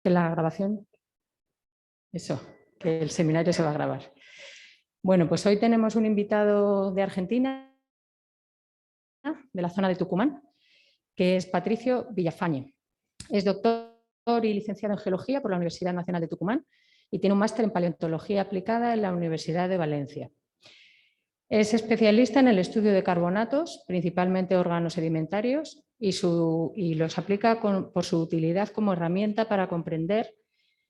que la grabación, eso, que el seminario se va a grabar. Bueno, pues hoy tenemos un invitado de Argentina, de la zona de Tucumán, que es Patricio Villafañe. Es doctor y licenciado en Geología por la Universidad Nacional de Tucumán y tiene un máster en Paleontología aplicada en la Universidad de Valencia. Es especialista en el estudio de carbonatos, principalmente órganos sedimentarios, y los aplica por su utilidad como herramienta para comprender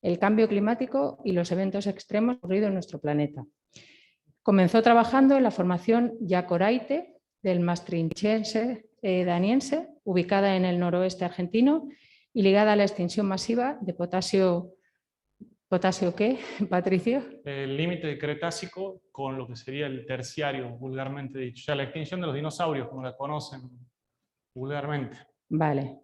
el cambio climático y los eventos extremos ocurridos en nuestro planeta. Comenzó trabajando en la formación Yacoraite del Maastrichtense daniense, ubicada en el noroeste argentino y ligada a la extinción masiva de potasio. ¿Potasio qué, Patricio? El límite cretácico con lo que sería el terciario, vulgarmente dicho. O sea, la extinción de los dinosaurios, como la conocen vulgarmente. Vale.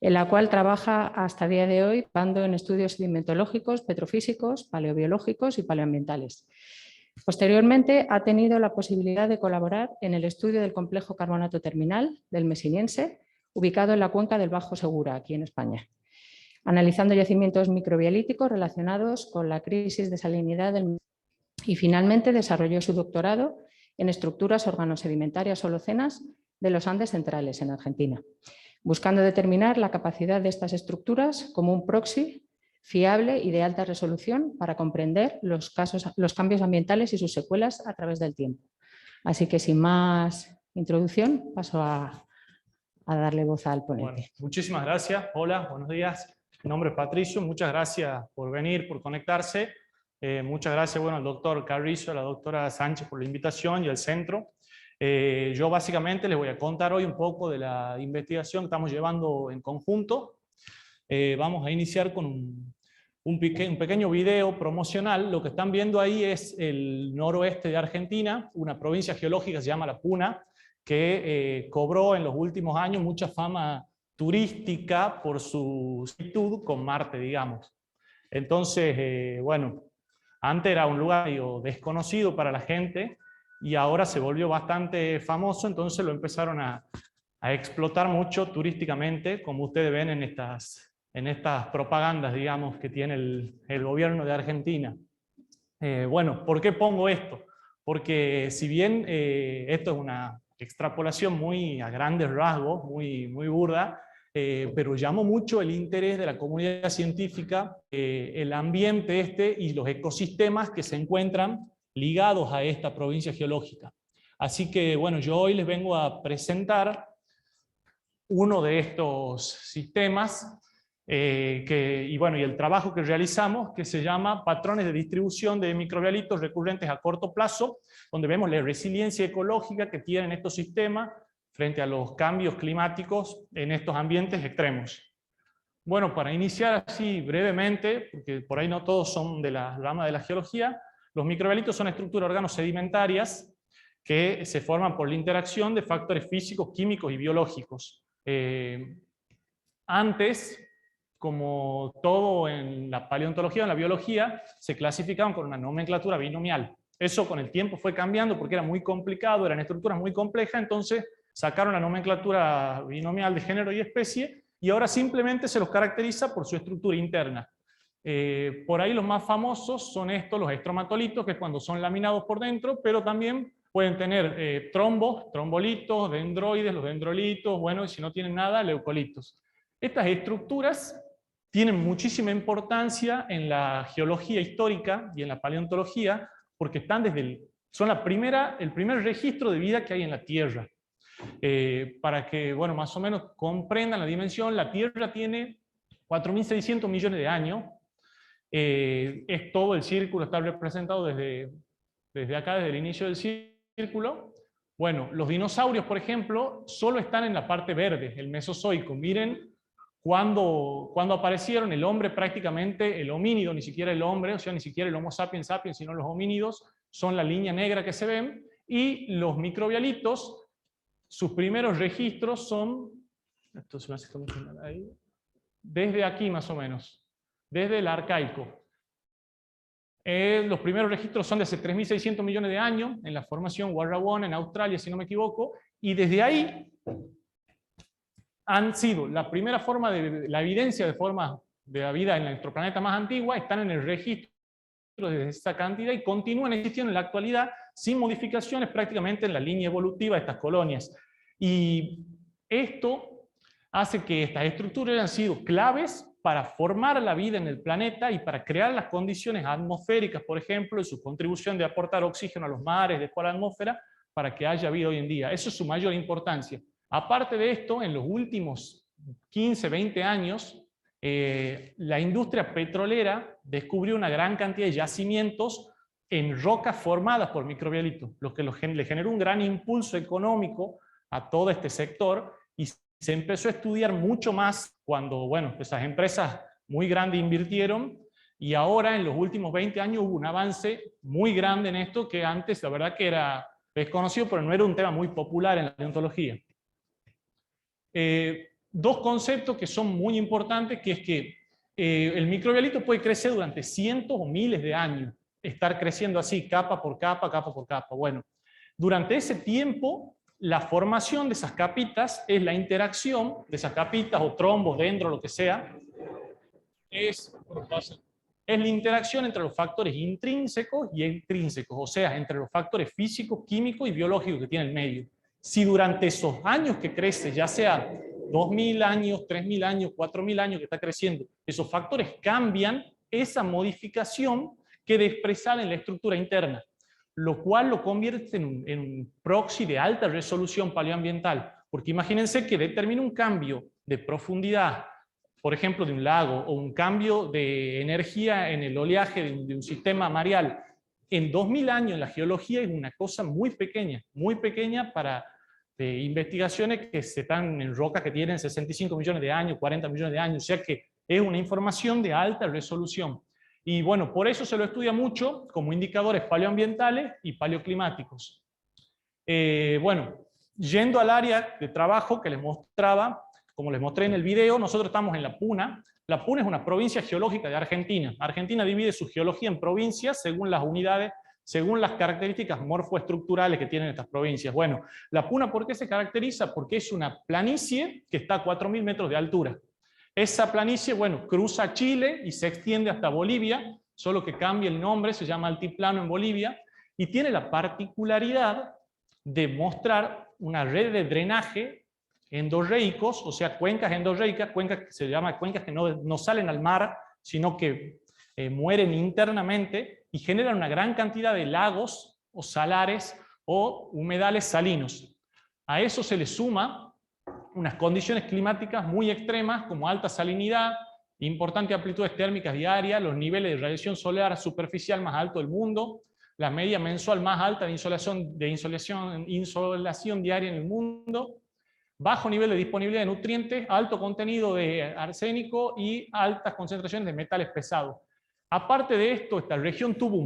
En la cual trabaja hasta el día de hoy dando en estudios sedimentológicos, petrofísicos, paleobiológicos y paleoambientales. Posteriormente ha tenido la posibilidad de colaborar en el estudio del complejo carbonato terminal del Mesiniense, ubicado en la cuenca del Bajo Segura, aquí en España, analizando yacimientos microbiolíticos relacionados con la crisis de salinidad y finalmente desarrolló su doctorado en estructuras organosedimentarias holocenas de los Andes centrales en Argentina, buscando determinar la capacidad de estas estructuras como un proxy fiable y de alta resolución para comprender los cambios ambientales y sus secuelas a través del tiempo. Así que sin más introducción paso a darle voz al ponente. Bueno, muchísimas gracias. Hola, buenos días. Mi nombre es Patricio. Muchas gracias por venir, por conectarse. Muchas gracias al doctor Carrizo, a la doctora Sánchez por la invitación y al centro. Yo básicamente les voy a contar hoy un poco de la investigación que estamos llevando en conjunto. Vamos a iniciar con un pequeño video promocional. Lo que están viendo ahí es el noroeste de Argentina, una provincia geológica que se llama La Puna, que cobró en los últimos años mucha fama turística por su similitud con Marte, digamos. Entonces, bueno, antes era un lugar desconocido para la gente y ahora se volvió bastante famoso, entonces lo empezaron a explotar mucho turísticamente, como ustedes ven en estas propagandas, digamos, que tiene el gobierno de Argentina. Bueno, ¿por qué pongo esto? Porque si bien esto es una extrapolación muy a grandes rasgos, muy burda, pero llamó mucho el interés de la comunidad científica, el ambiente y los ecosistemas que se encuentran ligados a esta provincia geológica. Así que, bueno, yo hoy les vengo a presentar uno de estos sistemas y el trabajo que realizamos, que se llama Patrones de distribución de microbialitos recurrentes a corto plazo, donde vemos la resiliencia ecológica que tienen estos sistemas frente a los cambios climáticos en estos ambientes extremos. Bueno, para iniciar así brevemente, porque por ahí no todos son de la rama de la geología, los microbialitos son estructuras organosedimentarias que se forman por la interacción de factores físicos, químicos y biológicos. Antes, como todo en la paleontología o en la biología, se clasificaban con una nomenclatura binomial. Eso con el tiempo fue cambiando porque era muy complicado, eran estructuras muy complejas, entonces sacaron la nomenclatura binomial de género y especie y ahora simplemente se los caracteriza por su estructura interna. Por ahí los más famosos son estos, los estromatolitos, que es cuando son laminados por dentro, pero también pueden tener trombos, trombolitos, dendroides, los dendrolitos, bueno, y si no tienen nada, leucolitos. Estas estructuras tienen muchísima importancia en la geología histórica y en la paleontología porque están son el primer registro de vida que hay en la Tierra. Para que, bueno, más o menos comprendan la dimensión, la Tierra tiene 4.600 millones de años. Es todo el círculo, está representado desde acá, desde el inicio del círculo. Bueno, los dinosaurios, por ejemplo, solo están en la parte verde, el Mesozoico. Miren cuando aparecieron, el hombre prácticamente, el homínido, ni siquiera el hombre, o sea, ni siquiera el Homo sapiens sapiens, sino los homínidos, son la línea negra que se ven, y los microbialitos, sus primeros registros son, esto se me hace ahí, desde aquí más o menos, desde el arcaico. Los primeros registros son de hace 3.600 millones de años, en la formación Warrawoona, en Australia, si no me equivoco, y desde ahí han sido la primera forma de la evidencia de formas de la vida en nuestro planeta más antigua están en el registro de esa cantidad y continúan existiendo en la actualidad sin modificaciones prácticamente en la línea evolutiva de estas colonias. Y esto hace que estas estructuras hayan sido claves para formar la vida en el planeta y para crear las condiciones atmosféricas, por ejemplo, y su contribución de aportar oxígeno a los mares, después a la atmósfera, para que haya vida hoy en día. Eso es su mayor importancia. Aparte de esto, en los últimos 15, 20 años, la industria petrolera descubrió una gran cantidad de yacimientos en rocas formadas por microbialitos, lo que le generó un gran impulso económico a todo este sector, y se empezó a estudiar mucho más cuando, bueno, esas empresas muy grandes invirtieron, y ahora en los últimos 20 años hubo un avance muy grande en esto que antes la verdad que era desconocido, pero no era un tema muy popular en la paleontología. Dos conceptos que son muy importantes, que es que el microbialito puede crecer durante cientos o miles de años, estar creciendo así, capa por capa, capa por capa. Bueno, durante ese tiempo, la formación de esas capitas es la interacción de esas capitas o trombos, dendros, lo que sea, es la interacción entre los factores intrínsecos y extrínsecos, o sea, entre los factores físicos, químicos y biológicos que tiene el medio. Si durante esos años que crece, ya sea 2000 años, 3000 años, 4000 años que está creciendo, esos factores cambian, esa modificación queda expresada en la estructura interna, lo cual lo convierte en un proxy de alta resolución paleoambiental, porque imagínense que determina un cambio de profundidad, por ejemplo, de un lago, o un cambio de energía en el oleaje de un sistema mareal. En 2000 años la geología es una cosa muy pequeña para investigaciones que se están en rocas que tienen 65 millones de años, 40 millones de años, o sea que es una información de alta resolución. Y bueno, por eso se lo estudia mucho como indicadores paleoambientales y paleoclimáticos. Bueno, yendo al área de trabajo que les mostraba, como les mostré en el video, nosotros estamos en La Puna. La Puna es una provincia geológica de Argentina. Argentina divide su geología en provincias según las unidades, según las características morfoestructurales que tienen estas provincias. Bueno, La Puna, ¿por qué se caracteriza? Porque es una planicie que está a 4000 metros de altura. Esa planicie, bueno, cruza Chile y se extiende hasta Bolivia, solo que cambia el nombre, se llama altiplano en Bolivia, y tiene la particularidad de mostrar una red de drenaje endorreicos, o sea, cuencas endorreicas, cuencas que se llaman cuencas que no salen al mar, sino que mueren internamente y generan una gran cantidad de lagos o salares o humedales salinos. A eso se le suma unas condiciones climáticas muy extremas como alta salinidad, importantes amplitudes térmicas diarias, los niveles de radiación solar superficial más altos del mundo, la media mensual más alta de insolación diaria en el mundo, bajo nivel de disponibilidad de nutrientes, alto contenido de arsénico y altas concentraciones de metales pesados. Aparte de esto, esta región tuvo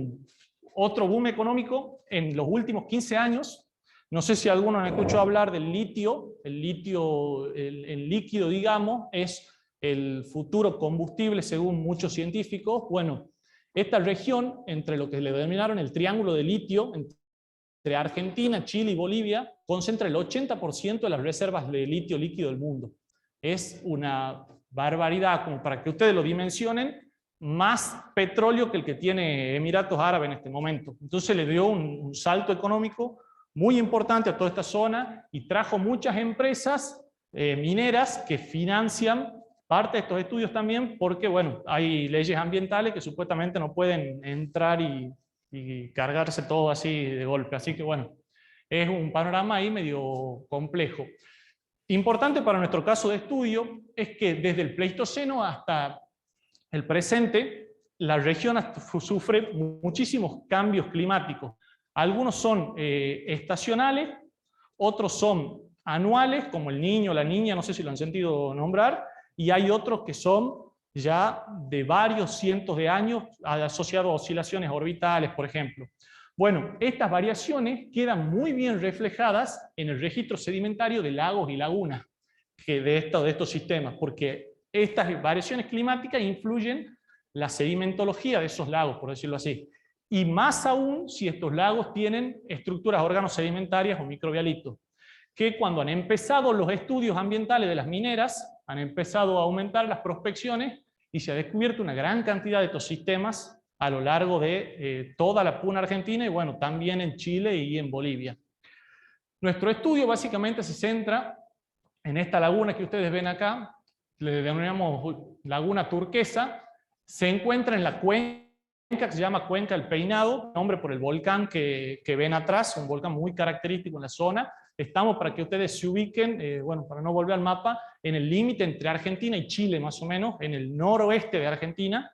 otro boom económico en los últimos 15 años. No sé si algunos han escuchado hablar del litio. El litio, el líquido, digamos, es el futuro combustible según muchos científicos. Bueno, esta región, entre lo que le denominaron el triángulo de litio, entre Argentina, Chile y Bolivia, concentra el 80% de las reservas de litio líquido del mundo. Es una barbaridad, como para que ustedes lo dimensionen, más petróleo que el que tiene Emiratos Árabes en este momento. Entonces le dio un salto económico muy importante a toda esta zona y trajo muchas empresas mineras que financian parte de estos estudios también, porque bueno, hay leyes ambientales que supuestamente no pueden entrar y cargarse todo así de golpe. Así que bueno, es un panorama ahí medio complejo. Importante para nuestro caso de estudio es que desde el Pleistoceno hasta el presente, la región sufre muchísimos cambios climáticos. Algunos son estacionales, otros son anuales, como el Niño, la Niña, no sé si lo han sentido nombrar, y hay otros que son ya de varios cientos de años asociados a oscilaciones orbitales, por ejemplo. Bueno, estas variaciones quedan muy bien reflejadas en el registro sedimentario de lagos y lagunas de estos sistemas, porque estas variaciones climáticas influyen la sedimentología de esos lagos, por decirlo así. Y más aún si estos lagos tienen estructuras organosedimentarias o microbialitos, que cuando han empezado los estudios ambientales de las mineras, han empezado a aumentar las prospecciones y se ha descubierto una gran cantidad de ecosistemas a lo largo de toda la puna argentina y bueno, también en Chile y en Bolivia. Nuestro estudio básicamente se centra en esta laguna que ustedes ven acá, le denominamos laguna turquesa, se encuentra en la cuenca que se llama Cuenca del Peinado, nombre por el volcán que ven atrás, un volcán muy característico en la zona. Estamos, para que ustedes se ubiquen, bueno, para no volver al mapa, en el límite entre Argentina y Chile, más o menos, en el noroeste de Argentina.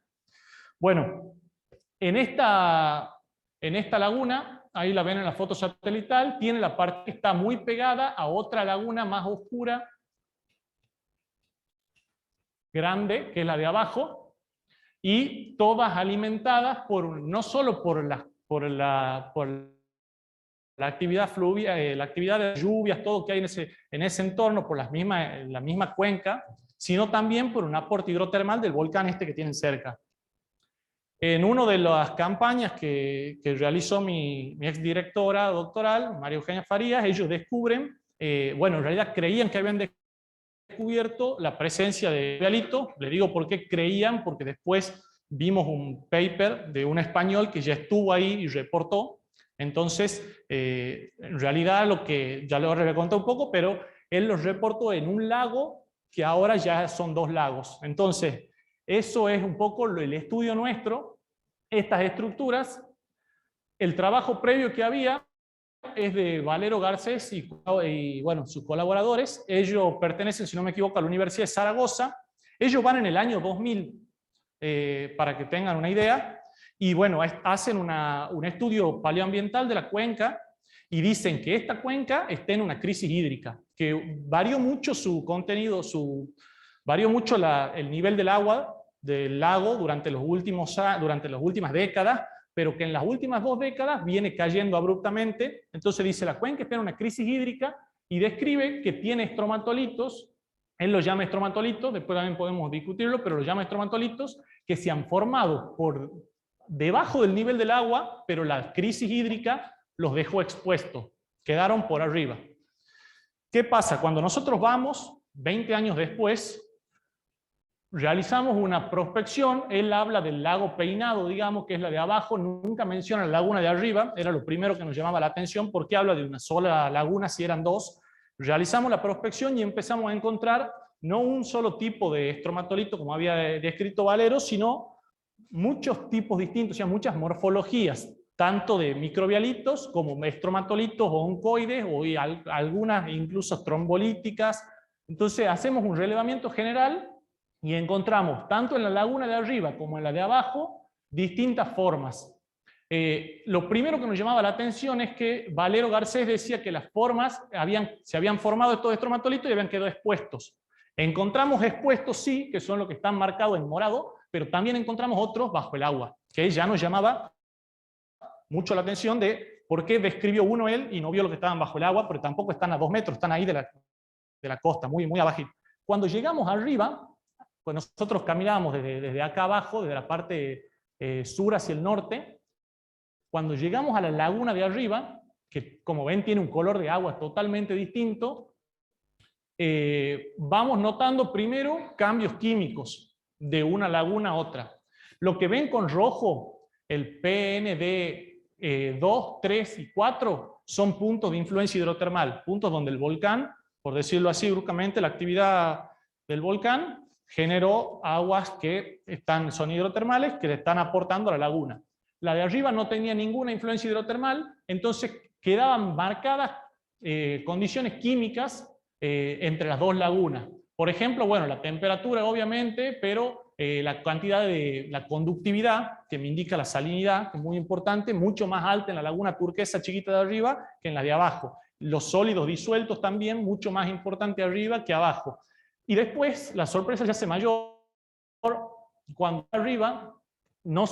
Bueno, en esta laguna, ahí la ven en la foto satelital, tiene la parte que está muy pegada a otra laguna más oscura, grande, que es la de abajo, y todas alimentadas no solo por la actividad fluvial, la actividad de lluvias, todo que hay en ese entorno, por la misma cuenca, sino también por un aporte hidrotermal del volcán este que tienen cerca. En una de las campañas que realizó mi exdirectora doctoral, María Eugenia Farías, ellos descubren, bueno, en realidad creían que habían descubierto la presencia de bialito. Le digo por qué creían, porque después vimos un paper de un español que ya estuvo ahí y reportó. Entonces, en realidad ya lo reconté un poco, pero él los reportó en un lago que ahora ya son 2 lagos. Entonces, eso es un poco el estudio nuestro, estas estructuras. El trabajo previo que había es de Valero Garcés y bueno, sus colaboradores. Ellos pertenecen, si no me equivoco, a la Universidad de Zaragoza. Ellos van en el año 2000, para que tengan una idea. Y bueno, hacen un estudio paleoambiental de la cuenca y dicen que esta cuenca está en una crisis hídrica, que varió mucho su contenido, varió mucho el nivel del agua del lago durante las últimas décadas, pero que en las últimas 2 décadas viene cayendo abruptamente. Entonces dice, la cuenca está en una crisis hídrica y describe que tiene estromatolitos, él los llama estromatolitos, después también podemos discutirlo, pero los llama estromatolitos, que se han formado por debajo del nivel del agua, pero la crisis hídrica los dejó expuestos, quedaron por arriba. ¿Qué pasa? Cuando nosotros vamos, 20 años después, realizamos una prospección. Él habla del lago Peinado, digamos, que es la de abajo, nunca menciona la laguna de arriba, era lo primero que nos llamaba la atención, porque habla de una sola laguna si eran 2. Realizamos la prospección y empezamos a encontrar no un solo tipo de estromatolito, como había descrito Valero, sino muchos tipos distintos, o sea, muchas morfologías, tanto de microbialitos como estromatolitos o oncoides, o algunas incluso trombolíticas. Entonces hacemos un relevamiento general y encontramos, tanto en la laguna de arriba como en la de abajo, distintas formas. Lo primero que nos llamaba la atención es que Valero Garcés decía que las formas se habían formado estos estromatolitos y habían quedado expuestos. Encontramos expuestos, sí, que son los que están marcados en morado, pero también encontramos otros bajo el agua, que ya nos llamaba mucho la atención de por qué describió uno él y no vio lo que estaban bajo el agua, porque tampoco están a 2 metros, están ahí de la costa, muy, muy abajo. Cuando llegamos arriba, pues nosotros caminábamos desde acá abajo, desde la parte sur hacia el norte. Cuando llegamos a la laguna de arriba, que como ven tiene un color de agua totalmente distinto, vamos notando primero cambios químicos de una laguna a otra. Lo que ven con rojo, el PND 2, 3 y 4, son puntos de influencia hidrotermal, puntos donde el volcán, por decirlo así bruscamente, la actividad del volcán generó aguas que son hidrotermales, que le están aportando a la laguna. La de arriba no tenía ninguna influencia hidrotermal, entonces quedaban marcadas condiciones químicas entre las 2 lagunas. Por ejemplo, bueno, la temperatura obviamente, pero la cantidad la conductividad, que me indica la salinidad, que es muy importante, mucho más alta en la laguna turquesa chiquita de arriba que en la de abajo. Los sólidos disueltos también, mucho más importante arriba que abajo. Y después la sorpresa ya se mayor, cuando arriba no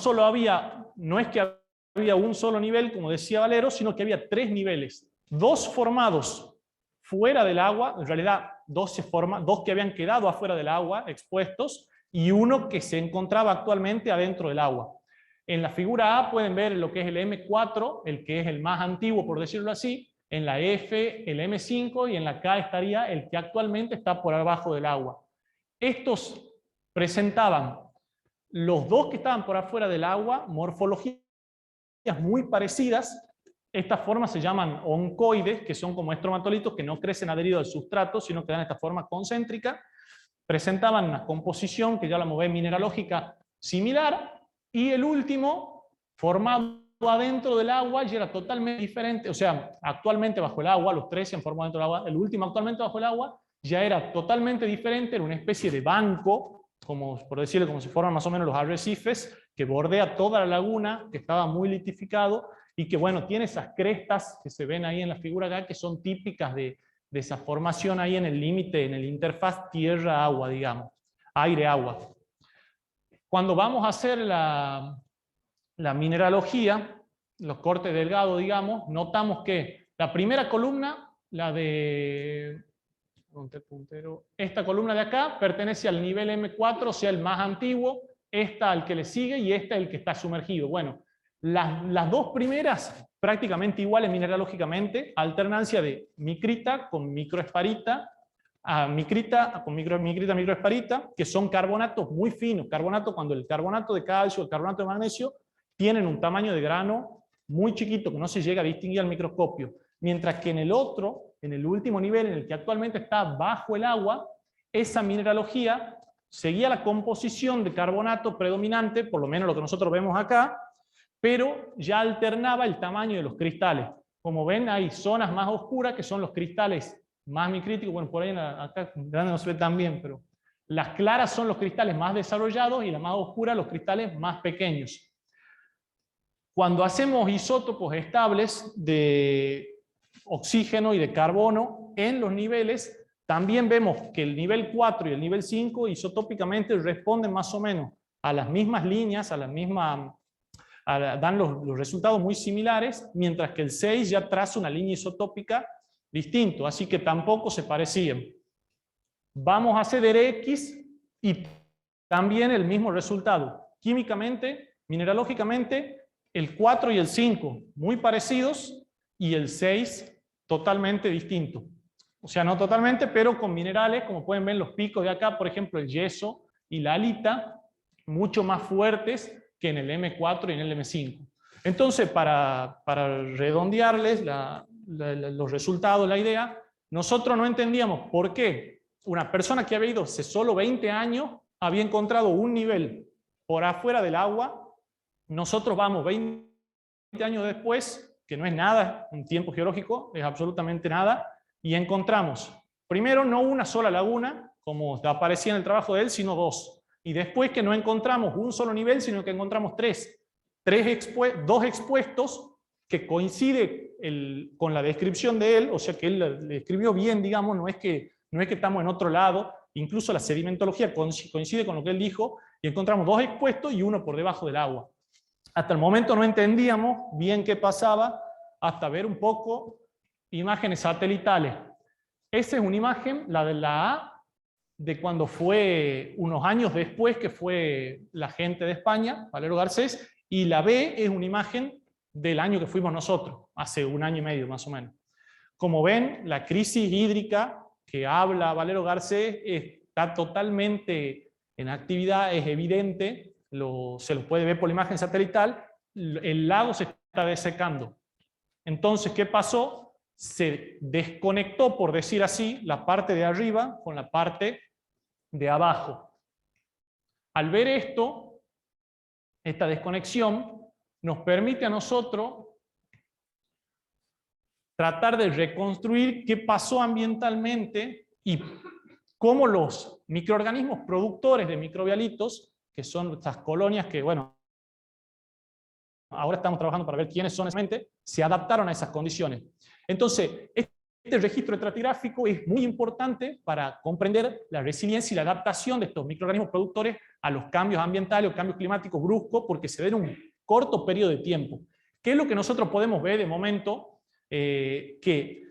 es que había un solo nivel, como decía Valero, sino que había 3 niveles. 2 formados fuera del agua, en realidad 2 que habían quedado afuera del agua, expuestos, y uno que se encontraba actualmente adentro del agua. En la figura A pueden ver lo que es el M4, el que es el más antiguo, por decirlo así. En la F, el M5, y en la K estaría el que actualmente está por abajo del agua. Estos presentaban los dos que estaban por afuera del agua, morfologías muy parecidas. Estas formas se llaman oncoides, que son como estromatolitos que no crecen adheridos al sustrato, sino que dan esta forma concéntrica. Presentaban una composición, que ya la movemos mineralógica, similar, y el último, formado adentro del agua, y era totalmente diferente, o sea, actualmente bajo el agua, los tres se han formado dentro del agua, el último actualmente bajo el agua, ya era totalmente diferente, era una especie de banco, como por decirlo, como si fueran más o menos los arrecifes, que bordea toda la laguna, que estaba muy litificado, y que bueno, tiene esas crestas que se ven ahí en la figura acá, que son típicas de esa formación ahí en el límite, en el interfaz tierra-agua, digamos, aire-agua. Cuando vamos a hacer la mineralogía, los cortes delgados, digamos, notamos que la primera columna, la de esta columna de acá, pertenece al nivel M4, o sea, el más antiguo, esta al que le sigue y esta el que está sumergido. Bueno, las dos primeras prácticamente iguales mineralógicamente, alternancia de micrita con microesparita, micrita con microesparita, que son carbonatos muy finos. Carbonato, cuando el carbonato de calcio, el carbonato de magnesio, tienen un tamaño de grano muy chiquito, que no se llega a distinguir al microscopio. Mientras que en el otro, en el último nivel, en el que actualmente está bajo el agua, esa mineralogía seguía la composición de carbonato predominante, por lo menos lo que nosotros vemos acá, pero ya alternaba el tamaño de los cristales. Como ven, hay zonas más oscuras que son los cristales más micríticos. Bueno, por ahí acá grande no se ve tan bien, pero las claras son los cristales más desarrollados y las más oscuras los cristales más pequeños. Cuando hacemos isótopos estables de oxígeno y de carbono en los niveles, también vemos que el nivel 4 y el nivel 5 isotópicamente responden más o menos a las mismas líneas, a las mismas, dan los resultados muy similares, mientras que el 6 ya traza una línea isotópica distinta, así que tampoco se parecían. Vamos a hacer X y también el mismo resultado. Químicamente, mineralógicamente, el 4 y el 5 muy parecidos y el 6 totalmente distinto. O sea, no totalmente, pero con minerales, como pueden ver los picos de acá, por ejemplo, el yeso y la halita, mucho más fuertes que en el M4 y en el M5. Entonces, para redondearles los resultados, la idea, nosotros no entendíamos por qué una persona que había ido hace solo 20 años había encontrado un nivel por afuera del agua. Nosotros vamos 20 años después, que no es nada un tiempo geológico, es absolutamente nada, y encontramos, primero, no una sola laguna, como aparecía en el trabajo de él, sino dos. Y después que no encontramos un solo nivel, sino que encontramos dos expuestos que coincide con la descripción de él, o sea que él le escribió bien, digamos, no es que estamos en otro lado, incluso la sedimentología coincide con lo que él dijo, y encontramos dos expuestos y uno por debajo del agua. Hasta el momento no entendíamos bien qué pasaba, hasta ver un poco imágenes satelitales. Esa es una imagen, la de la A, de cuando fue unos años después, que fue la gente de España, Valero Garcés, y la B es una imagen del año que fuimos nosotros, hace un año y medio más o menos. Como ven, la crisis hídrica que habla Valero Garcés está totalmente en actividad, es evidente, se lo puede ver por la imagen satelital, el lago se está desecando. Entonces, ¿qué pasó? Se desconectó, por decir así, la parte de arriba con la parte de abajo. Al ver esto, esta desconexión, nos permite a nosotros tratar de reconstruir qué pasó ambientalmente y cómo los microorganismos productores de microbialitos, que son estas colonias que, bueno, ahora estamos trabajando para ver quiénes son exactamente, se adaptaron a esas condiciones. Entonces, este registro estratigráfico es muy importante para comprender la resiliencia y la adaptación de estos microorganismos productores a los cambios ambientales o cambios climáticos bruscos, porque se ven en un corto periodo de tiempo. ¿Qué es lo que nosotros podemos ver de momento? Que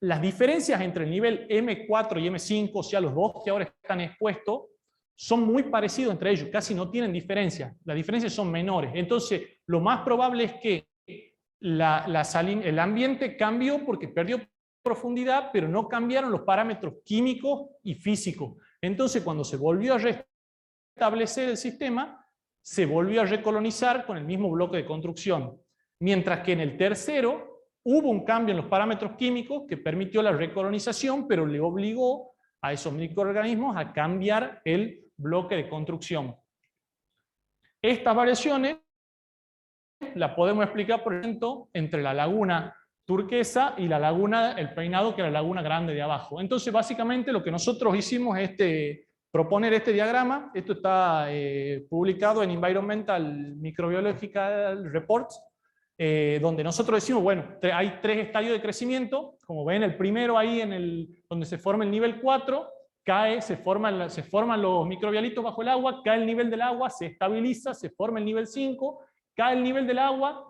las diferencias entre el nivel M4 y M5, o sea, los dos que ahora están expuestos, son muy parecidos entre ellos, casi no tienen diferencia, las diferencias son menores. Entonces, lo más probable es que el ambiente cambió porque perdió profundidad, pero no cambiaron los parámetros químicos y físicos. Entonces, cuando se volvió a restablecer el sistema, se volvió a recolonizar con el mismo bloque de construcción. Mientras que en el tercero hubo un cambio en los parámetros químicos que permitió la recolonización, pero le obligó a esos microorganismos a cambiar el bloque de construcción. Estas variaciones las podemos explicar, por ejemplo, entre la laguna turquesa y la laguna El Peinado, que es la laguna grande de abajo. Entonces, básicamente, lo que nosotros hicimos es proponer este diagrama. Esto está publicado en Environmental Microbiological Reports, donde nosotros decimos, bueno, hay 3 estadios de crecimiento. Como ven, el primero ahí donde se forma el nivel 4, se forman los microbialitos bajo el agua, cae el nivel del agua, se estabiliza, se forma el nivel 5, cae el nivel del agua.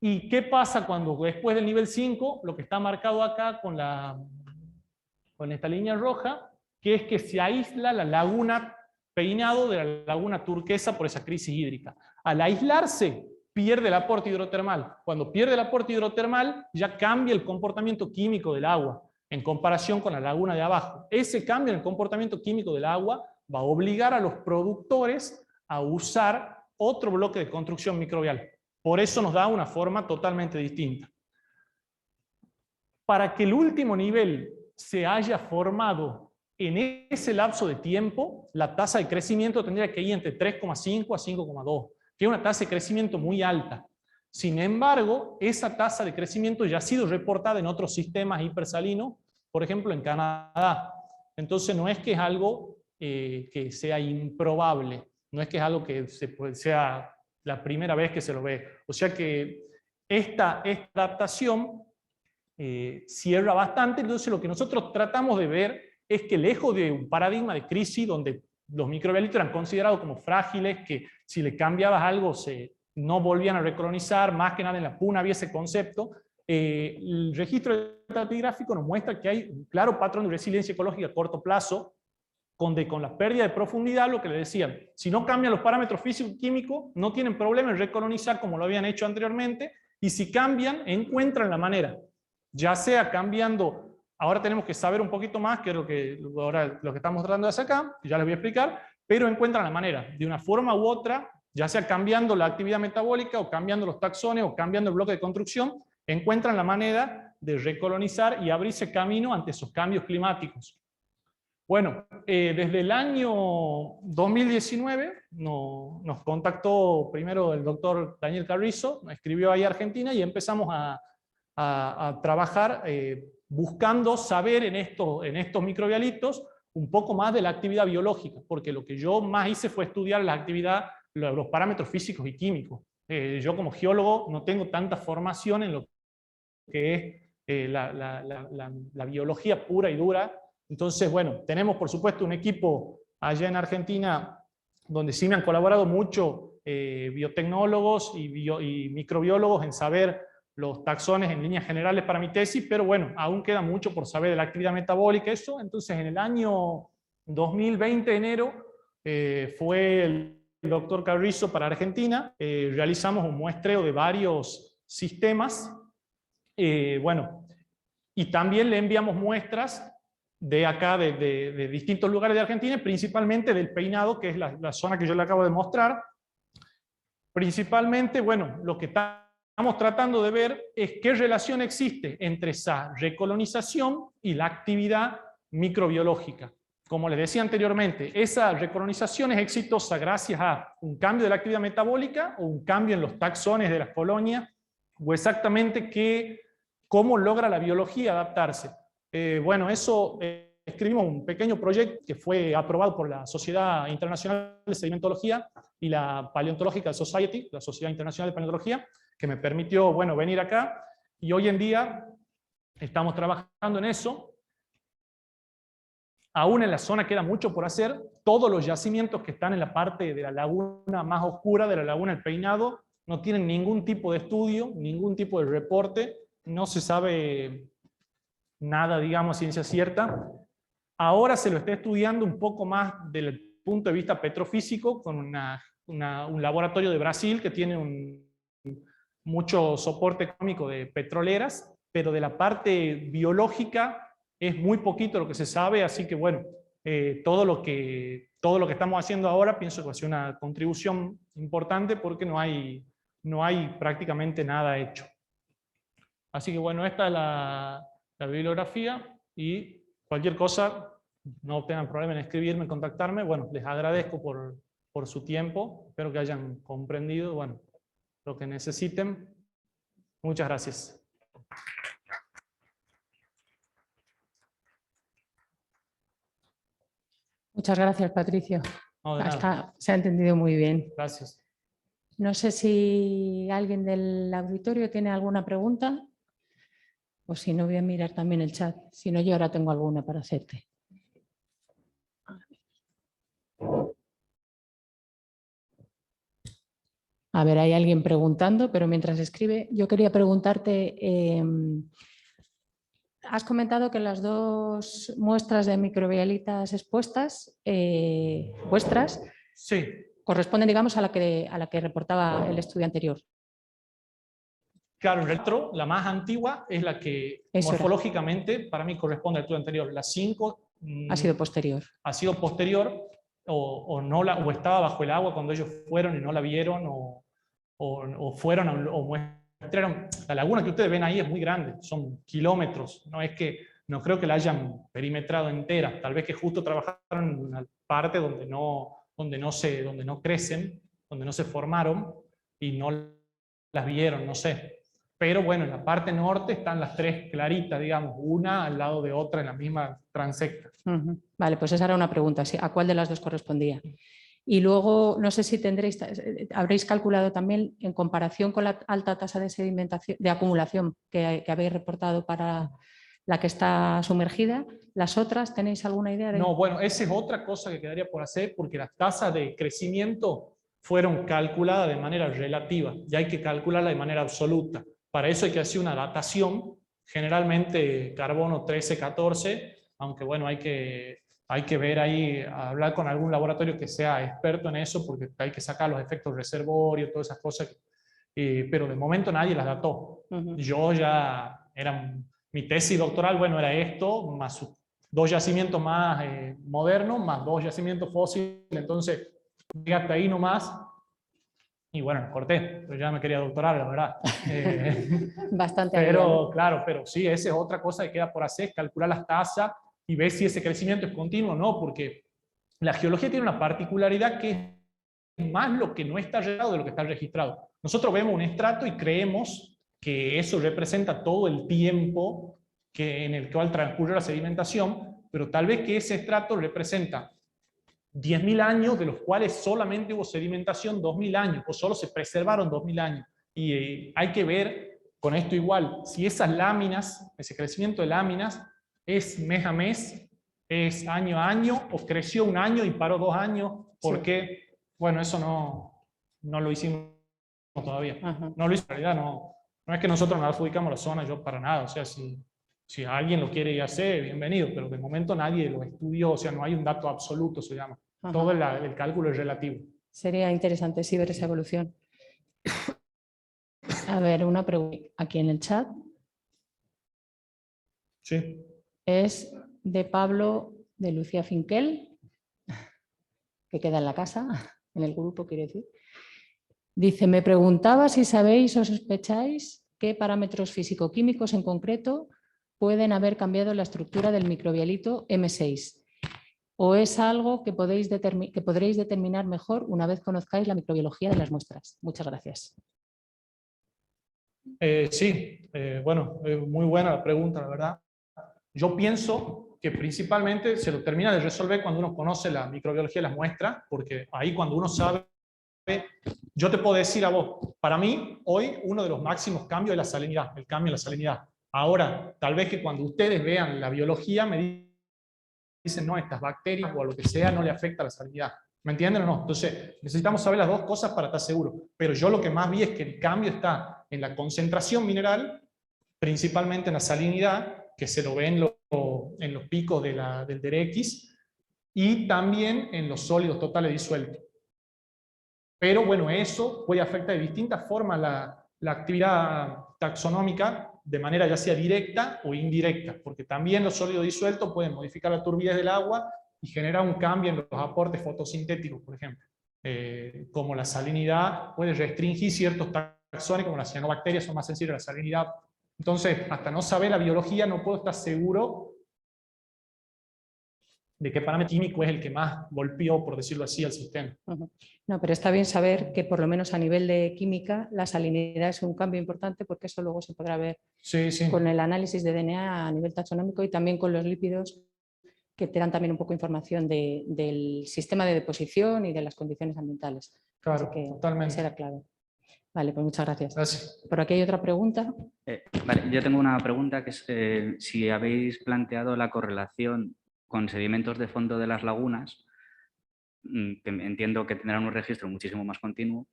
¿Y qué pasa cuando después del nivel 5, lo que está marcado acá con esta línea roja, que es que se aísla la laguna Peinado de la laguna turquesa por esa crisis hídrica? Al aislarse, pierde el aporte hidrotermal. Cuando pierde el aporte hidrotermal, ya cambia el comportamiento químico del agua en comparación con la laguna de abajo. Ese cambio en el comportamiento químico del agua va a obligar a los productores a usar otro bloque de construcción microbial. Por eso nos da una forma totalmente distinta. Para que el último nivel se haya formado en ese lapso de tiempo, la tasa de crecimiento tendría que ir entre 3,5 a 5,2, que es una tasa de crecimiento muy alta. Sin embargo, esa tasa de crecimiento ya ha sido reportada en otros sistemas hipersalinos, por ejemplo en Canadá. Entonces no es que es algo que sea improbable, no es que es algo que sea la primera vez que se lo ve. O sea que esta adaptación cierra bastante. Entonces lo que nosotros tratamos de ver es que lejos de un paradigma de crisis donde los microbialitos eran considerados como frágiles, que si le cambiabas algo no volvían a recolonizar, más que nada en la PUNA había ese concepto, el registro estratigráfico nos muestra que hay un claro patrón de resiliencia ecológica a corto plazo, con la pérdida de profundidad, lo que le decían, si no cambian los parámetros físico-químicos, no tienen problema en recolonizar como lo habían hecho anteriormente, y si cambian, encuentran la manera, ya sea cambiando, ahora tenemos que saber un poquito más, que es lo que estamos tratando de hacer acá, ya les voy a explicar, pero encuentran la manera, de una forma u otra, ya sea cambiando la actividad metabólica, o cambiando los taxones, o cambiando el bloque de construcción, encuentran la manera de recolonizar y abrirse camino ante esos cambios climáticos. Bueno, desde el año 2019 nos contactó primero el doctor Daniel Carrizo, escribió ahí a Argentina y empezamos a trabajar buscando saber en estos microbialitos un poco más de la actividad biológica, porque lo que yo más hice fue estudiar la actividad, los parámetros físicos y químicos. Yo como geólogo no tengo tanta formación en lo que es la biología pura y dura. Entonces, bueno, tenemos por supuesto un equipo allá en Argentina donde sí me han colaborado mucho biotecnólogos y microbiólogos en saber los taxones en líneas generales para mi tesis, pero bueno, aún queda mucho por saber de la actividad metabólica, eso. Entonces, en el año 2020, enero, fue el doctor Carrizo para Argentina, realizamos un muestreo de varios sistemas, bueno, y también le enviamos muestras de acá, de distintos lugares de Argentina, principalmente del Peinado, que es la zona que yo le acabo de mostrar. Principalmente, bueno, lo que estamos tratando de ver es qué relación existe entre esa recolonización y la actividad microbiológica. Como les decía anteriormente, esa recolonización es exitosa gracias a un cambio de la actividad metabólica o un cambio en los taxones de las colonias, o exactamente cómo logra la biología adaptarse. Bueno, eso escribimos un pequeño proyecto que fue aprobado por la Sociedad Internacional de Sedimentología y la Paleontological Society, la Sociedad Internacional de Paleontología, que me permitió, bueno, venir acá, y hoy en día estamos trabajando en eso. Aún en la zona queda mucho por hacer. Todos los yacimientos que están en la parte de la laguna más oscura, de la laguna El Peinado, no tienen ningún tipo de estudio, ningún tipo de reporte, no se sabe nada, digamos, ciencia cierta. Ahora se lo está estudiando un poco más desde el punto de vista petrofísico, con un laboratorio de Brasil que tiene mucho soporte económico de petroleras, pero de la parte biológica es muy poquito lo que se sabe, así que bueno, todo lo que estamos haciendo ahora pienso que va a ser una contribución importante porque no hay prácticamente nada hecho. Así que bueno, esta es la bibliografía y cualquier cosa, no tengan problema en escribirme, en contactarme. Bueno, les agradezco por su tiempo, espero que hayan comprendido, bueno, lo que necesiten. Muchas gracias. Muchas gracias, Patricio. No, de nada. Se ha entendido muy bien. Gracias. No sé si alguien del auditorio tiene alguna pregunta. O si no, voy a mirar también el chat. Si no, yo ahora tengo alguna para hacerte. A ver, hay alguien preguntando, pero mientras escribe, yo quería preguntarte, has comentado que las dos muestras de microbialitas expuestas, vuestras, sí, corresponden, digamos, a la que reportaba el estudio anterior. Claro, retro, la más antigua, es la que morfológicamente para mí corresponde al estudio anterior. La 5 ha sido posterior. Ha sido posterior o estaba bajo el agua cuando ellos fueron y no la vieron o fueron o muestraron. La laguna que ustedes ven ahí es muy grande, son kilómetros. No creo que la hayan perimetrado entera. Tal vez que justo trabajaron en una parte donde no crecen, donde no se formaron y no las vieron, no sé. Pero bueno, en la parte norte están las tres claritas, digamos, una al lado de otra en la misma transecta. Vale, pues esa era una pregunta, ¿a cuál de las dos correspondía? Y luego, no sé si habréis calculado también en comparación con la alta tasa de sedimentación, de acumulación que habéis reportado para la que está sumergida, ¿las otras tenéis alguna idea? No, bueno, esa es otra cosa que quedaría por hacer, porque las tasas de crecimiento fueron calculadas de manera relativa y hay que calcularla de manera absoluta. Para eso hay que hacer una datación, generalmente carbono 13-14, aunque bueno, hay que ver ahí, hablar con algún laboratorio que sea experto en eso, porque hay que sacar los efectos reservorios, todas esas cosas, pero de momento nadie las dató. Yo ya, mi tesis doctoral, bueno, era esto, más 2 yacimientos más modernos, más 2 yacimientos fósiles, entonces hasta ahí nomás. Y bueno, corté, pero ya me quería doctorar, la verdad. Bastante. Pero claro, pero sí, esa es otra cosa que queda por hacer, calcular las tasas y ver si ese crecimiento es continuo o no, porque la geología tiene una particularidad que es más lo que no está registrado de lo que está registrado. Nosotros vemos un estrato y creemos que eso representa todo el tiempo en el cual transcurre la sedimentación, pero tal vez que ese estrato representa 10.000 años, de los cuales solamente hubo sedimentación 2.000 años, o solo se preservaron 2.000 años. Y hay que ver con esto igual, si esas láminas, ese crecimiento de láminas, es mes a mes, es año a año, o creció un año y paró 2 años, porque, sí. Bueno, eso no lo hicimos todavía. No lo hizo, en realidad no es que nosotros nos adjudicamos la zona, yo para nada, o sea, si alguien lo quiere ir a hacer, bienvenido, pero de momento nadie lo estudió, o sea, no hay un dato absoluto, se llama. Todo el cálculo es relativo. Sería interesante sí ver esa evolución. A ver, una pregunta aquí en el chat. Sí. Es de Pablo de Lucía Finquel, que queda en la casa, en el grupo, quiere decir. Dice, me preguntaba si sabéis o sospecháis qué parámetros físico-químicos en concreto pueden haber cambiado la estructura del microbialito M6. ¿O es algo que podréis determinar mejor una vez conozcáis la microbiología de las muestras? Muchas gracias. Sí, bueno, muy buena la pregunta, la verdad. Yo pienso que principalmente se lo termina de resolver cuando uno conoce la microbiología de las muestras, porque ahí cuando uno sabe, yo te puedo decir a vos, para mí hoy uno de los máximos cambios es la salinidad, el cambio en la salinidad. Ahora, tal vez que cuando ustedes vean la biología me dicen, no, estas bacterias o a lo que sea no le afecta la salinidad. ¿Me entienden o no? Entonces, necesitamos saber las dos cosas para estar seguros. Pero yo lo que más vi es que el cambio está en la concentración mineral, principalmente en la salinidad, que se lo ve en los picos del DRX, y también en los sólidos totales disueltos. Pero bueno, eso puede afectar de distintas formas la actividad taxonómica, de manera ya sea directa o indirecta, porque también los sólidos disueltos pueden modificar la turbidez del agua y genera un cambio en los aportes fotosintéticos, por ejemplo. Como la salinidad puede restringir ciertos taxones, como las cianobacterias son más sensibles a la salinidad. Entonces, hasta no saber la biología, no puedo estar seguro de qué parámetro químico es el que más golpeó, por decirlo así, al sistema. No, pero está bien saber que por lo menos a nivel de química la salinidad es un cambio importante, porque eso luego se podrá ver con el análisis de DNA a nivel taxonómico y también con los lípidos, que te dan también un poco de información del sistema de deposición y de las condiciones ambientales. Claro, así que totalmente. será clave. Vale, pues muchas gracias. Gracias. Por aquí hay otra pregunta. Vale, yo tengo una pregunta que es si habéis planteado la correlación con sedimentos de fondo de las lagunas, que entiendo que tendrán un registro muchísimo más continuo,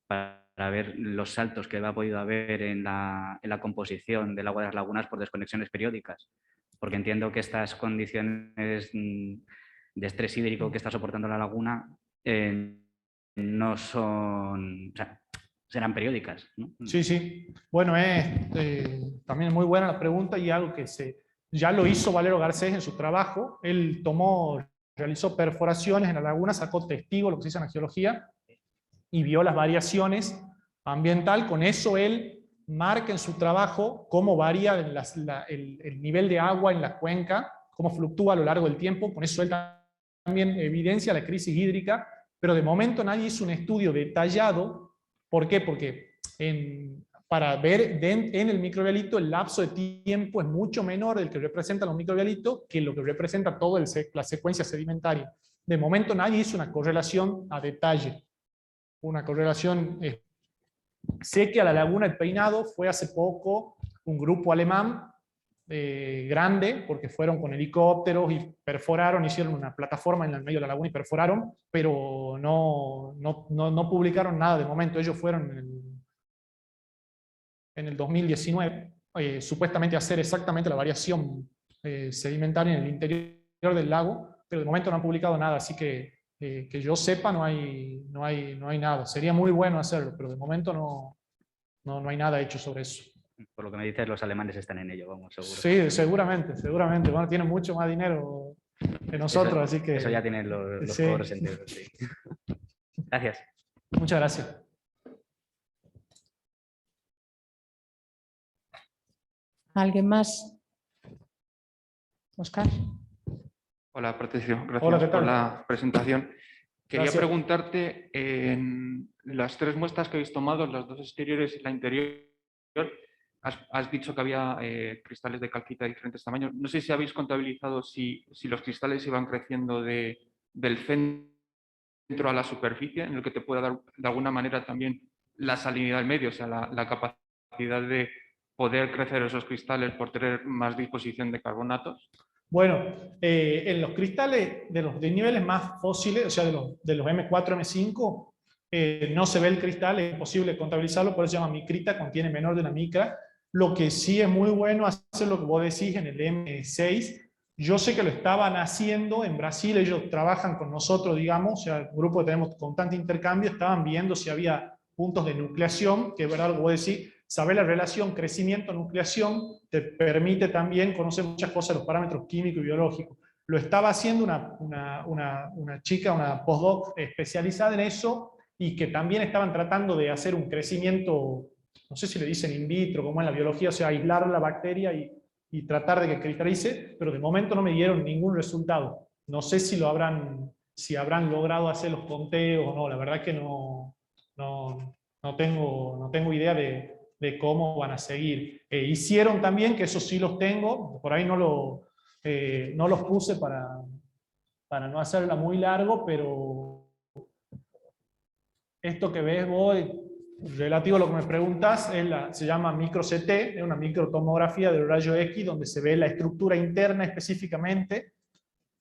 para ver los saltos que ha podido haber en la composición del agua de las lagunas por desconexiones periódicas. Porque entiendo que estas condiciones de estrés hídrico que está soportando la laguna no son... O sea, serán periódicas, ¿no? Sí, sí. Bueno, también muy buena la pregunta y algo que ya lo hizo Valero Garcés en su trabajo. Él realizó perforaciones en la laguna, sacó testigos, lo que se dice en la geología, y vio las variaciones ambiental. Con eso él marca en su trabajo cómo varía el nivel de agua en la cuenca, cómo fluctúa a lo largo del tiempo. Con eso él también evidencia la crisis hídrica, pero de momento nadie hizo un estudio detallado. ¿Por qué? Porque para ver en el microbialito el lapso de tiempo es mucho menor del que representan los microbialitos que lo que representa toda la secuencia sedimentaria. De momento nadie hizo una correlación a detalle. Una correlación. Sé que a la Laguna del Peinado fue hace poco un grupo alemán grande, porque fueron con helicópteros y perforaron, hicieron una plataforma en el medio de la laguna y perforaron, pero no publicaron nada de momento. Ellos fueron en el 2019, supuestamente a hacer exactamente la variación sedimentaria en el interior del lago, pero de momento no han publicado nada, así que yo sepa no hay nada. Sería muy bueno hacerlo, pero de momento no hay nada hecho sobre eso. Por lo que me dices, los alemanes están en ello, vamos, seguro. Sí, seguramente. Bueno, tienen mucho más dinero que nosotros, así que... Eso ya tienen los sí. cobros enteros, sí. Gracias. Muchas gracias. ¿Alguien más? Oscar. Hola, Patricio. Gracias. Hola, ¿qué tal? Por la presentación. Quería Gracias. preguntarte, en las 3 muestras que habéis tomado, las 2 exteriores y la interior, has dicho que había cristales de calcita de diferentes tamaños. No sé si habéis contabilizado si los cristales iban creciendo del centro a la superficie, en el que te pueda dar de alguna manera también la salinidad del medio, o sea, la capacidad de poder crecer esos cristales por tener más disposición de carbonatos. Bueno, en los cristales de niveles más fósiles, o sea, de los M4, M5, no se ve el cristal, es imposible contabilizarlo, por eso se llama micrita, contiene menor de una micra. Lo que sí es muy bueno hacer lo que vos decís en el M6. Yo sé que lo estaban haciendo en Brasil, ellos trabajan con nosotros, digamos, o sea, el grupo que tenemos constante intercambio, estaban viendo si había puntos de nucleación, que es verdad lo que vos decís. Saber la relación crecimiento-nucleación te permite también conocer muchas cosas de los parámetros químicos y biológicos. Lo estaba haciendo una chica, una postdoc especializada en eso, y que también estaban tratando de hacer un crecimiento, no sé si le dicen in vitro, como en la biología, o sea, aislar la bacteria y tratar de que cristalice, pero de momento no me dieron ningún resultado. No sé si habrán logrado hacer los conteos o no, la verdad que no tengo idea de cómo van a seguir. Hicieron también, que eso sí los tengo, por ahí no los puse para no hacerla muy largo, pero esto que ves vos, relativo a lo que me preguntas, se llama micro-CT, es una microtomografía del rayo X, donde se ve la estructura interna específicamente.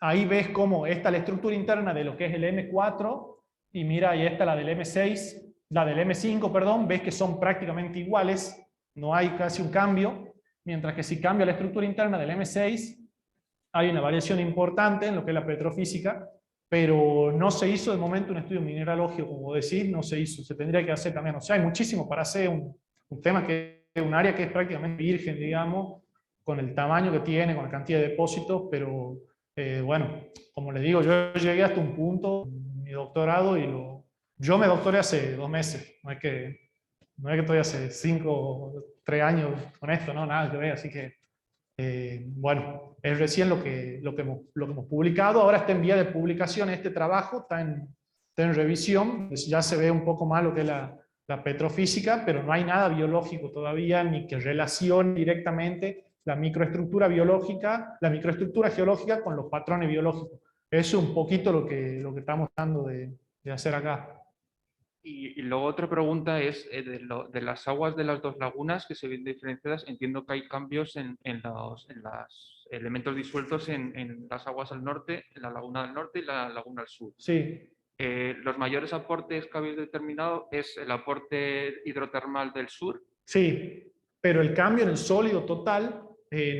Ahí ves cómo esta es la estructura interna de lo que es el M4, y mira, ahí está la del M6, la del M5, perdón, ves que son prácticamente iguales, no hay casi un cambio, mientras que si cambia la estructura interna del M6, hay una variación importante en lo que es la petrofísica, pero no se hizo de momento un estudio mineralógico, como decís, no se hizo, se tendría que hacer también. O sea, hay muchísimo para hacer un tema que es un área que es prácticamente virgen, digamos, con el tamaño que tiene, con la cantidad de depósitos, pero Bueno, como les digo, yo llegué hasta un punto, mi doctorado, yo me doctoré hace 2 meses, no es que estoy hace 3 años con esto, no, nada que ver, así que, bueno, es recién lo que hemos publicado, ahora está en vía de publicación este trabajo, está en revisión, pues ya se ve un poco más lo que es la petrofísica, pero no hay nada biológico todavía, ni que relacione directamente la microestructura biológica, la microestructura geológica con los patrones biológicos. Eso es un poquito lo que estamos tratando de hacer acá. Y luego otra pregunta es de las aguas de las 2 lagunas que se ven diferenciadas. Entiendo que hay cambios en los elementos disueltos en las aguas al norte, en la laguna del norte y la laguna al sur. Sí. ¿Los mayores aportes que habéis determinado es el aporte hidrotermal del sur? Sí, pero el cambio en el sólido total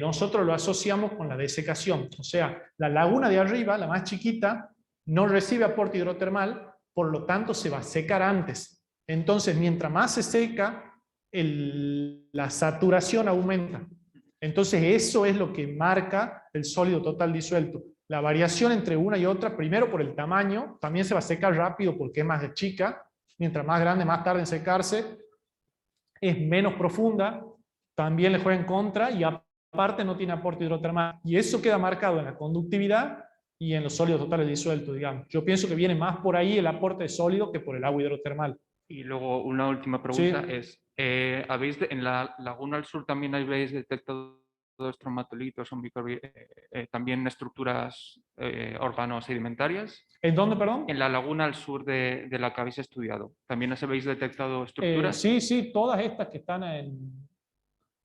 nosotros lo asociamos con la desecación. O sea, la laguna de arriba, la más chiquita, no recibe aporte hidrotermal, por lo tanto se va a secar antes. Entonces, mientras más se seca, la saturación aumenta. Entonces, eso es lo que marca el sólido total disuelto. La variación entre una y otra, primero por el tamaño, también se va a secar rápido porque es más de chica, mientras más grande, más tarde en secarse, es menos profunda, también le juega en contra y aparte no tiene aporte hidrotermal. Y eso queda marcado en la conductividad y en los sólidos totales disueltos, digamos. Yo pienso que viene más por ahí el aporte de sólido que por el agua hidrotermal. Y luego una última pregunta Sí. es, en la laguna al sur también habéis detectado estromatolitos o también estructuras organo-sedimentarias? ¿En dónde, perdón? En la laguna al sur de la que habéis estudiado, ¿también habéis detectado estructuras? Sí, sí, todas estas que están en...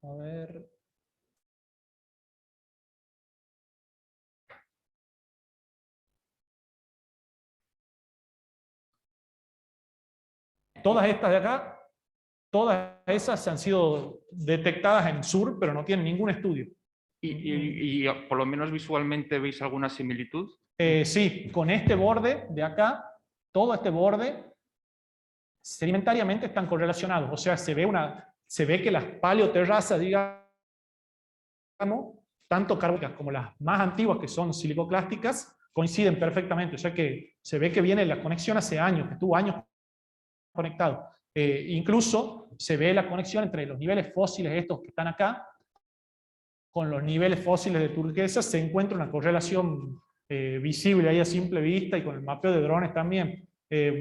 A ver... Todas estas de acá, todas esas han sido detectadas en el sur, pero no tienen ningún estudio. ¿Y por lo menos visualmente veis alguna similitud? Sí, con este borde de acá, todo este borde, sedimentariamente están correlacionados. O sea, se ve que las paleoterrazas, digamos, tanto carbónicas como las más antiguas, que son silicoclásticas, coinciden perfectamente. O sea que se ve que viene la conexión hace años, que estuvo años conectado. Incluso se ve la conexión entre los niveles fósiles estos que están acá con los niveles fósiles de turquesa, se encuentra una correlación visible ahí a simple vista, y con el mapeo de drones también.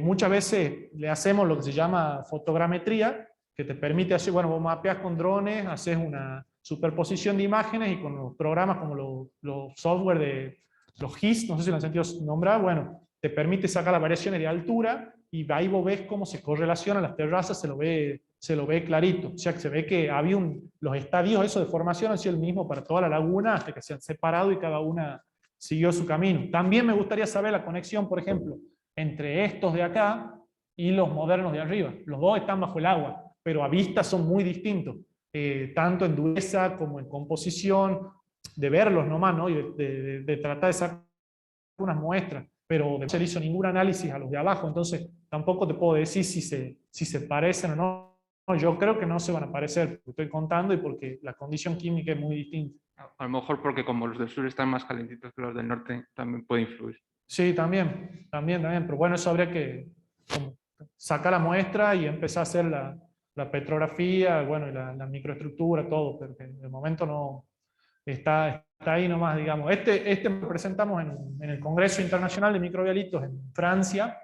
Muchas veces le hacemos lo que se llama fotogrametría, que te permite hacer, bueno, vos mapeas con drones, haces una superposición de imágenes, y con los programas como los software de los GIS, no sé si lo han sentido nombrar, bueno, te permite sacar las variaciones de altura, y ahí vos ves cómo se correlacionan las terrazas, se lo ve clarito. O sea, que se ve que había los estadios eso de formación han sido el mismo para toda la laguna, hasta que se han separado y cada una siguió su camino. También me gustaría saber la conexión, por ejemplo, entre estos de acá y los modernos de arriba. Los dos están bajo el agua, pero a vista son muy distintos, tanto en dureza como en composición, de verlos nomás, ¿no? Y de tratar de sacar unas muestras, pero no se le hizo ningún análisis a los de abajo, entonces tampoco te puedo decir si se parecen o no. No, yo creo que no se van a parecer, porque estoy contando y porque la condición química es muy distinta. A lo mejor porque como los del sur están más calentitos que los del norte, también puede influir. Sí, también, pero bueno, eso habría que sacar la muestra y empezar a hacer la petrografía, bueno, y la microestructura, todo, pero que de momento no está ahí nomás, digamos. Este lo presentamos en el Congreso Internacional de Microbialitos en Francia,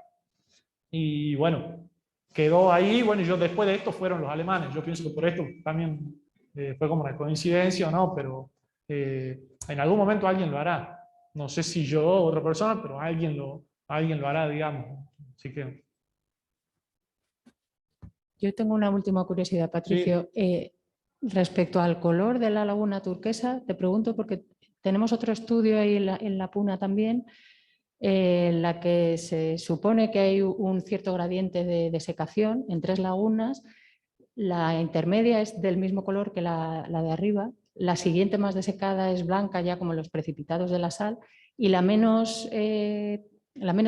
y bueno, quedó ahí. Bueno, y yo después de esto fueron los alemanes. Yo pienso que por esto también fue como una coincidencia o no, pero en algún momento alguien lo hará. No sé si yo o otra persona, pero alguien lo hará, digamos. Así que... Yo tengo una última curiosidad, Patricio. Sí. Respecto al color de la laguna turquesa, te pregunto porque tenemos otro estudio ahí en la Puna también, en la que se supone que hay un cierto gradiente de desecación en 3 lagunas. La intermedia es del mismo color que la de arriba, la siguiente más desecada es blanca, ya como los precipitados de la sal, y la menos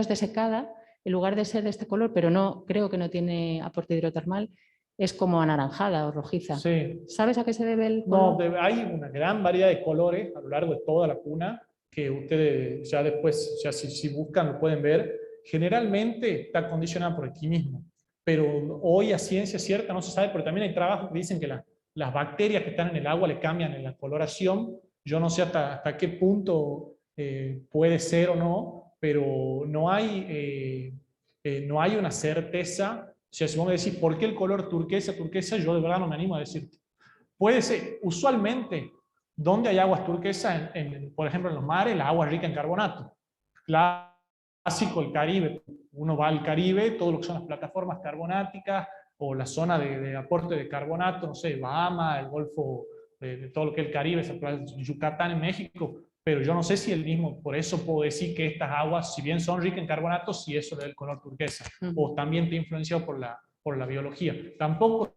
desecada, en lugar de ser de este color, pero no, creo que no tiene aporte hidrotermal, es como anaranjada o rojiza. Sí. ¿Sabes a qué se debe el color? No, hay una gran variedad de colores a lo largo de toda la Puna, que ustedes ya después, ya si buscan lo pueden ver, generalmente está condicionada por el quimismo. Pero hoy a ciencia cierta no se sabe, pero también hay trabajos que dicen que las bacterias que están en el agua le cambian en la coloración. Yo no sé hasta qué punto puede ser o no, pero no hay una certeza. O sea, si vos me decís, ¿por qué el color turquesa? Yo de verdad no me animo a decirte. Puede ser, usualmente, donde hay aguas turquesas, por ejemplo, en los mares, la agua es rica en carbonato. Clásico, el Caribe. Uno va al Caribe, todo lo que son las plataformas carbonáticas, o la zona de aporte de carbonato, no sé, Bahamas, el Golfo, de todo lo que es el Caribe, Yucatán en México, pero yo no sé si el mismo, por eso puedo decir que estas aguas, si bien son ricas en carbonato, si eso le da el color turquesa, o también está influenciado por la biología. Tampoco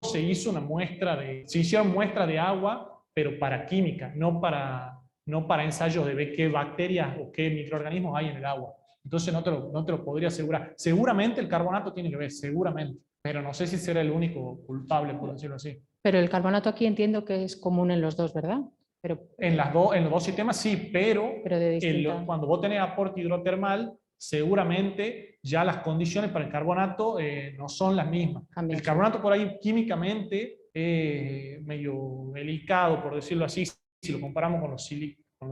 se hizo una muestra se hicieron muestras de agua, pero para química, no para ensayos de ver qué bacterias o qué microorganismos hay en el agua. Entonces no te lo podría asegurar. Seguramente el carbonato tiene que ver, seguramente, pero no sé si será el único culpable, por decirlo así. Pero el carbonato aquí entiendo que es común en los dos, ¿verdad? Pero, en los dos sistemas sí, pero de distinta... cuando vos tenés aporte hidrotermal, seguramente ya las condiciones para el carbonato no son las mismas. Cambian. El carbonato por ahí químicamente medio delicado, por decirlo así, si lo comparamos con los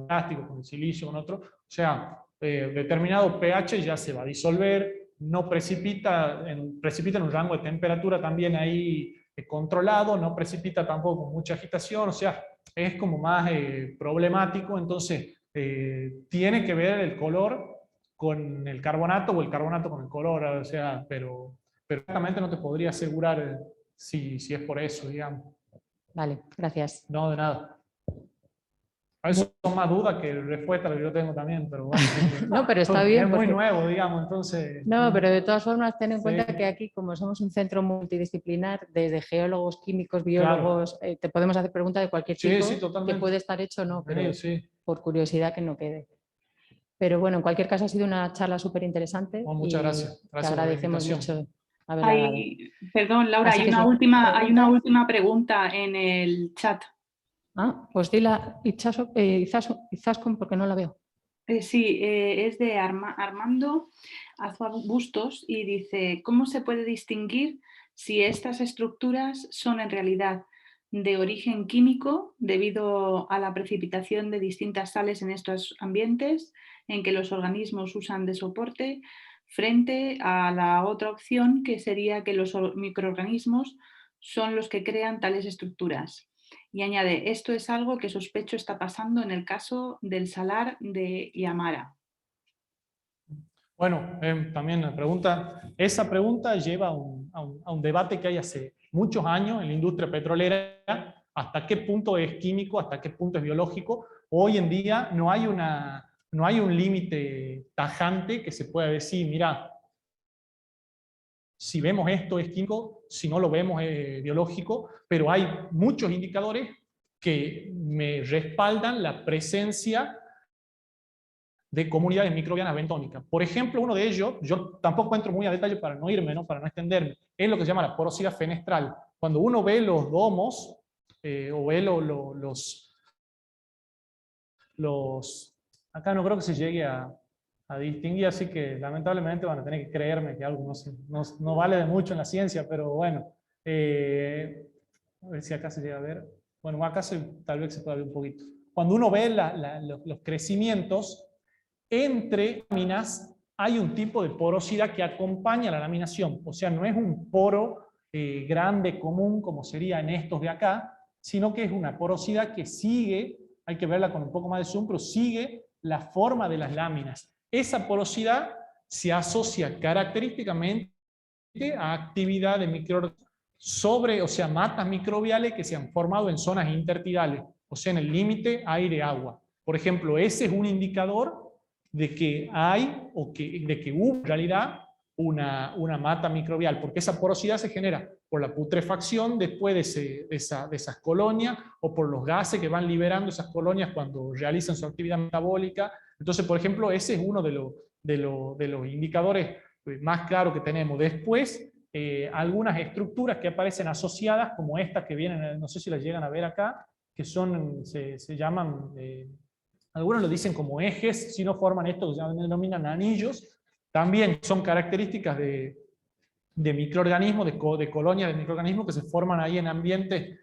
plásticos, con el silicio, con otro. O sea, determinado pH ya se va a disolver, no precipita en un rango de temperatura también ahí controlado, no precipita tampoco con mucha agitación, o sea, es como más problemático. Entonces tiene que ver el color con el carbonato o el carbonato con el color, o sea, pero exactamente no te podría asegurar si es por eso, digamos. Vale, gracias. No, de nada. A veces son más dudas que respuestas que yo tengo también, pero bueno. No, pero está bien. Es muy porque... nuevo, digamos, entonces... No, pero de todas formas, ten en cuenta Sí. que aquí, como somos un centro multidisciplinar, desde geólogos, químicos, biólogos, Claro. te podemos hacer preguntas de cualquier Sí, tipo, sí, totalmente. que puede estar hecho o no, pero Sí. por curiosidad que no quede. Pero bueno, en cualquier caso ha sido una charla súper interesante. Bueno, muchas gracias. Te agradecemos mucho haberla dado. Perdón, Laura, Así hay que una, sí. hay una última pregunta en el chat. Ah, pues dila Izaskun porque no la veo. Sí, es de Armando Azua Bustos y dice, ¿cómo se puede distinguir si estas estructuras son en realidad de origen químico debido a la precipitación de distintas sales en estos ambientes en que los organismos usan de soporte, frente a la otra opción que sería que los microorganismos son los que crean tales estructuras? Y añade, esto es algo que sospecho está pasando en el caso del salar de Yamara. Bueno, también esa pregunta lleva a un debate que hay hace muchos años en la industria petrolera, hasta qué punto es químico, hasta qué punto es biológico. Hoy en día no hay un límite tajante que se pueda decir, mira, si vemos esto es químico, si no lo vemos es biológico, pero hay muchos indicadores que me respaldan la presencia de comunidades microbianas bentónicas. Por ejemplo, uno de ellos, yo tampoco entro muy a detalle para no irme, ¿no? Para no extenderme, es lo que se llama la porosidad fenestral. Cuando uno ve los domos, o ve acá no creo que se llegue a distinguir, así que lamentablemente van a tener que creerme que algo no vale de mucho en la ciencia, pero bueno, a ver si acá se llega a ver. Bueno, acá tal vez se pueda ver un poquito. Cuando uno ve los crecimientos, entre láminas hay un tipo de porosidad que acompaña la laminación, o sea, no es un poro grande, común, como sería en estos de acá, sino que es una porosidad que sigue, hay que verla con un poco más de zoom, pero sigue la forma de las láminas. Esa porosidad se asocia característicamente a actividad de microorganismos o sea, matas microbiales que se han formado en zonas intertidales, o sea, en el límite aire-agua. Por ejemplo, ese es un indicador de que hay de que hubo en realidad una mata microbial, porque esa porosidad se genera por la putrefacción después de esas colonias o por los gases que van liberando esas colonias cuando realizan su actividad metabólica. Entonces, por ejemplo, ese es uno de los indicadores más claros que tenemos. Después, algunas estructuras que aparecen asociadas, como estas que vienen, no sé si las llegan a ver acá, que se llaman algunos lo dicen como ejes, si no forman esto que se denominan anillos. También son características de microorganismos, de colonias de microorganismos que se forman ahí en ambientes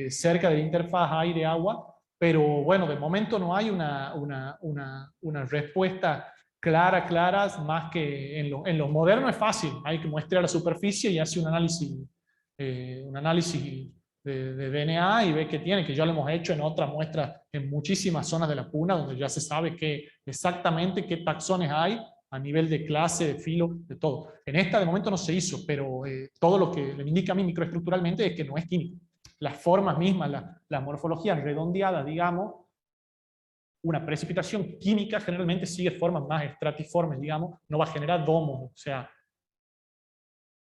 cerca de la interfaz aire-agua, pero bueno, de momento no hay una respuesta clara, más que en lo moderno es fácil, hay que muestrear la superficie y hace un análisis de DNA y ve que tiene, que ya lo hemos hecho en otras muestras en muchísimas zonas de la puna, donde ya se sabe exactamente qué taxones hay a nivel de clase, de filo, de todo. En esta de momento no se hizo, pero todo lo que me indica a mí microestructuralmente es que no es químico. Las formas mismas, la morfología redondeada, digamos, una precipitación química generalmente sigue formas más estratiformes, digamos, no va a generar domos, o sea,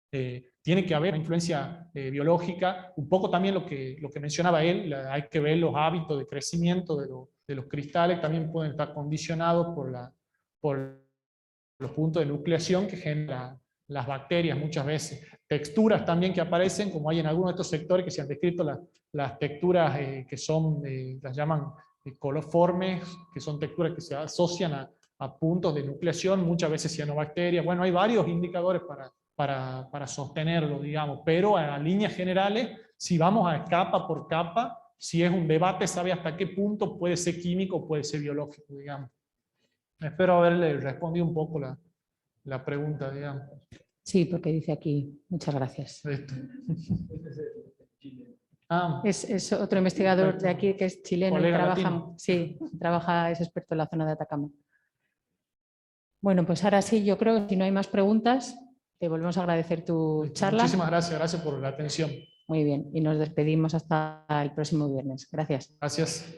tiene que haber una influencia biológica, un poco también lo que mencionaba él, hay que ver los hábitos de crecimiento de los cristales, también pueden estar condicionados por los puntos de nucleación que generan las bacterias muchas veces. Texturas también que aparecen, como hay en algunos de estos sectores que se han descrito las texturas que son, las llaman coliformes, que son texturas que se asocian a puntos de nucleación, muchas veces cianobacterias. Bueno, hay varios indicadores para sostenerlo, digamos, pero a líneas generales, si vamos a capa por capa, si es un debate, sabe hasta qué punto puede ser químico o puede ser biológico, digamos. Espero haberle respondido un poco la pregunta, digamos. Sí, porque dice aquí, muchas gracias. Esto. Es otro investigador de aquí que es chileno y latino. es experto en la zona de Atacama. Bueno, pues ahora sí, yo creo que si no hay más preguntas, te volvemos a agradecer tu charla. Muchísimas gracias por la atención. Muy bien, y nos despedimos hasta el próximo viernes. Gracias. Gracias.